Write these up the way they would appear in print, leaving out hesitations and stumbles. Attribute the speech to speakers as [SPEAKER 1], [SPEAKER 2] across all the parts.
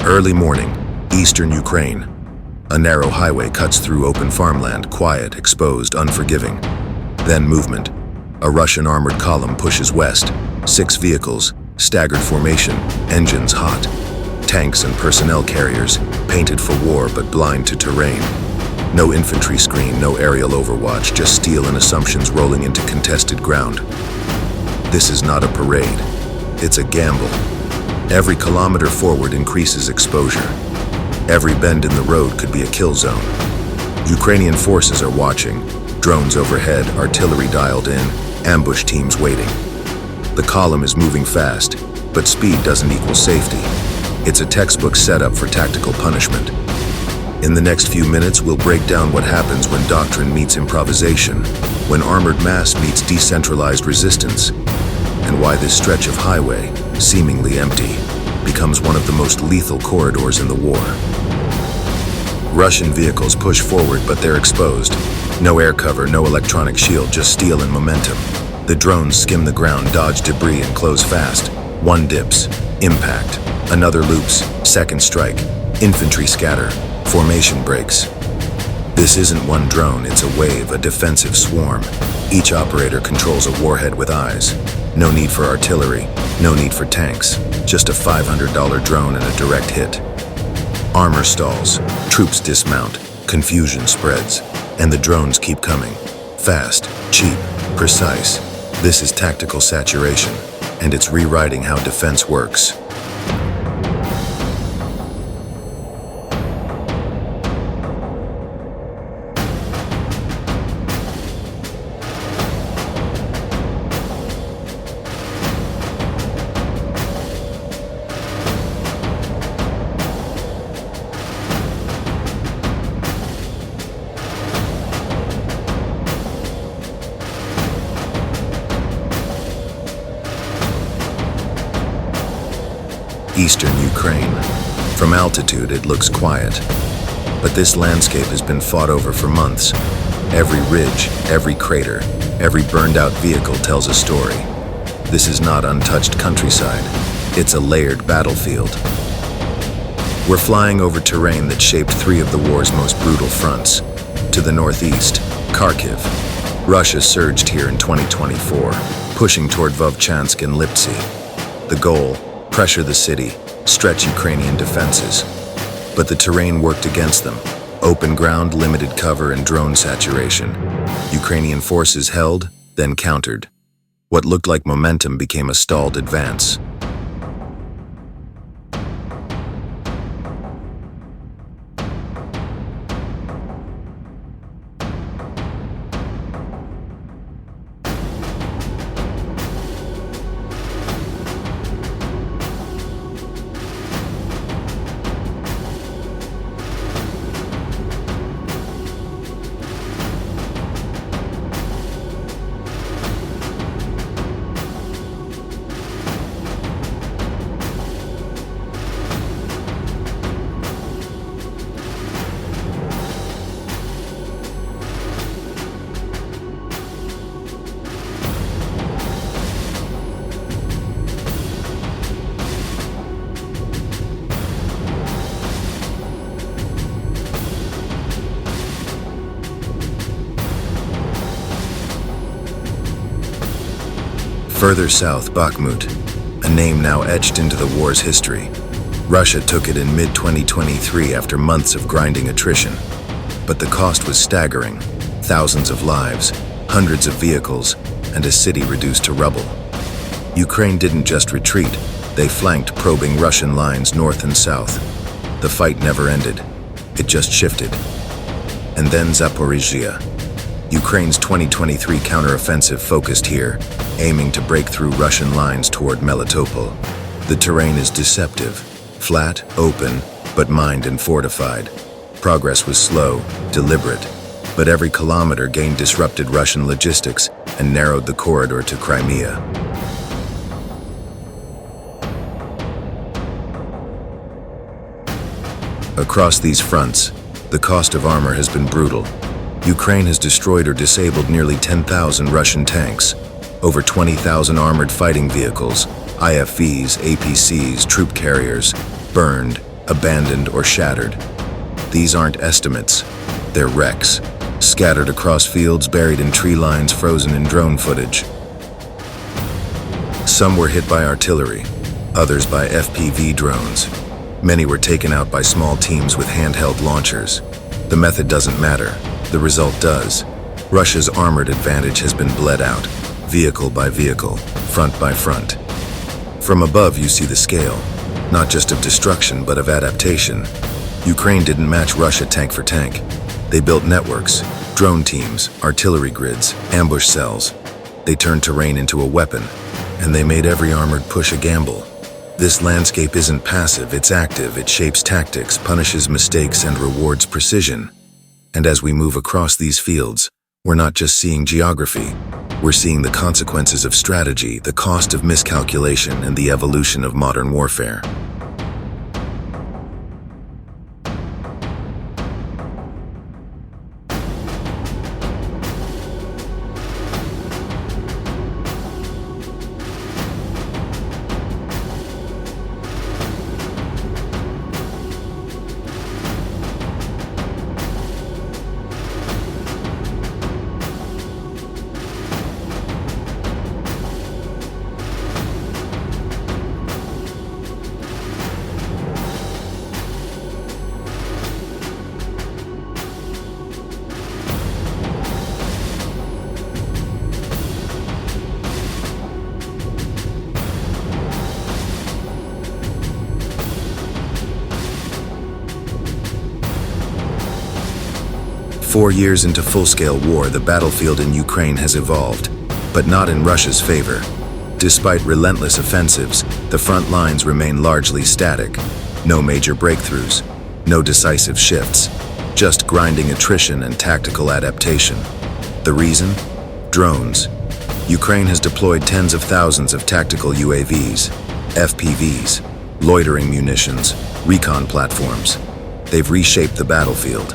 [SPEAKER 1] Early morning, eastern Ukraine. A narrow highway cuts through open farmland, quiet, exposed, unforgiving. Then movement. A Russian armored column pushes west. 6 vehicles, staggered formation, engines hot. Tanks and personnel carriers, painted for war but blind to terrain. No infantry screen, no aerial overwatch, just steel and assumptions rolling into contested ground. This is not a parade. It's a gamble. Every kilometer forward increases exposure. Every bend in the road could be a kill zone. Ukrainian forces are watching. Drones overhead, artillery dialed in, ambush teams waiting. The column is moving fast, but speed doesn't equal safety. It's a textbook setup for tactical punishment. In the next few minutes, we'll break down what happens when doctrine meets improvisation, when armored mass meets decentralized resistance, and why this stretch of highway, seemingly empty, becomes one of the most lethal corridors in the war. Russian vehicles push forward, but they're exposed. No air cover, no electronic shield, just steel and momentum. The drones skim the ground, dodge debris, and close fast. One dips, impact. Another loops, second strike. Infantry scatter, formation breaks. This isn't one drone, it's a wave, a defensive swarm. Each operator controls a warhead with eyes. No need for artillery, no need for tanks. Just a $500 drone and a direct hit. Armor stalls, troops dismount, confusion spreads, and the drones keep coming. Fast, cheap, precise. This is tactical saturation, and it's rewriting how defense works. Eastern Ukraine. From altitude, it looks quiet. But this landscape has been fought over for months. Every ridge, every crater, every burned-out vehicle tells a story. This is not untouched countryside. It's a layered battlefield. We're flying over terrain that shaped 3 of the war's most brutal fronts. To the northeast, Kharkiv. Russia surged here in 2024, pushing toward Vovchansk and Liptsi. The goal: pressure the city, stretch Ukrainian defenses. But the terrain worked against them. Open ground, limited cover, and drone saturation. Ukrainian forces held, then countered. What looked like momentum became a stalled advance. Further south, Bakhmut, a name now etched into the war's history. Russia took it in mid-2023 after months of grinding attrition. But the cost was staggering. Thousands of lives, hundreds of vehicles, and a city reduced to rubble. Ukraine didn't just retreat, they flanked, probing Russian lines north and south. The fight never ended, it just shifted. And then Zaporizhzhia. Ukraine's 2023 counteroffensive focused here, aiming to break through Russian lines toward Melitopol. The terrain is deceptive, flat, open, but mined and fortified. Progress was slow, deliberate, but every kilometer gained disrupted Russian logistics and narrowed the corridor to Crimea. Across these fronts, the cost of armor has been brutal. Ukraine has destroyed or disabled nearly 10,000 Russian tanks, over 20,000 armored fighting vehicles, IFVs, APCs, troop carriers, burned, abandoned or shattered. These aren't estimates, they're wrecks, scattered across fields, buried in tree lines, frozen in drone footage. Some were hit by artillery, others by FPV drones. Many were taken out by small teams with handheld launchers. The method doesn't matter, the result does. Russia's armored advantage has been bled out, vehicle by vehicle, front by front. From above you see the scale, not just of destruction but of adaptation. Ukraine didn't match Russia tank for tank. They built networks, drone teams, artillery grids, ambush cells. They turned terrain into a weapon, and they made every armored push a gamble. This landscape isn't passive, it's active. It shapes tactics, punishes mistakes, and rewards precision. And as we move across these fields, we're not just seeing geography, we're seeing the consequences of strategy, the cost of miscalculation, and the evolution of modern warfare. "4 years into full-scale war, the battlefield in Ukraine has evolved, but not in Russia's favor. Despite relentless offensives, the front lines remain largely static. No major breakthroughs, no decisive shifts, just grinding attrition and tactical adaptation. The reason? Drones. Ukraine has deployed tens of thousands of tactical UAVs, FPVs, loitering munitions, recon platforms. They've reshaped the battlefield.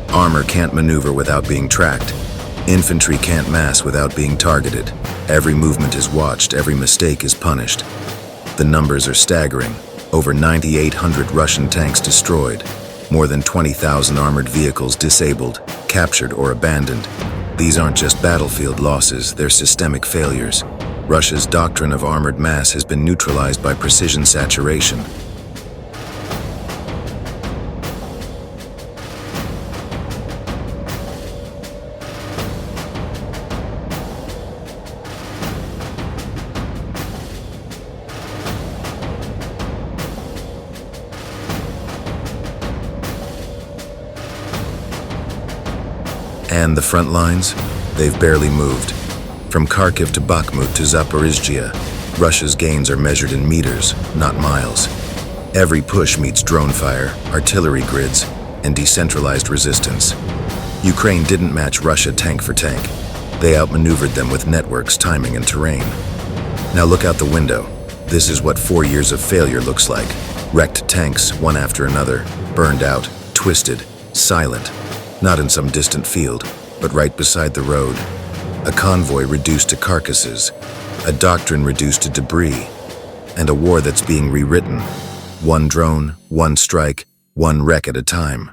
[SPEAKER 1] Armor can't maneuver without being tracked. Infantry can't mass without being targeted. Every movement is watched, every mistake is punished. The numbers are staggering. Over 9,800 Russian tanks destroyed. More than 20,000 armored vehicles disabled, captured, or abandoned. These aren't just battlefield losses, they're systemic failures. Russia's doctrine of armored mass has been neutralized by precision saturation. And the front lines? They've barely moved. From Kharkiv to Bakhmut to Zaporizhzhia, Russia's gains are measured in meters, not miles. Every push meets drone fire, artillery grids, and decentralized resistance. Ukraine didn't match Russia tank for tank. They outmaneuvered them with networks, timing, and terrain. Now look out the window. This is what 4 years of failure looks like. Wrecked tanks, one after another, burned out, twisted, silent. Not in some distant field, but right beside the road. A convoy reduced to carcasses, a doctrine reduced to debris, and a war that's being rewritten. One drone, one strike, one wreck at a time.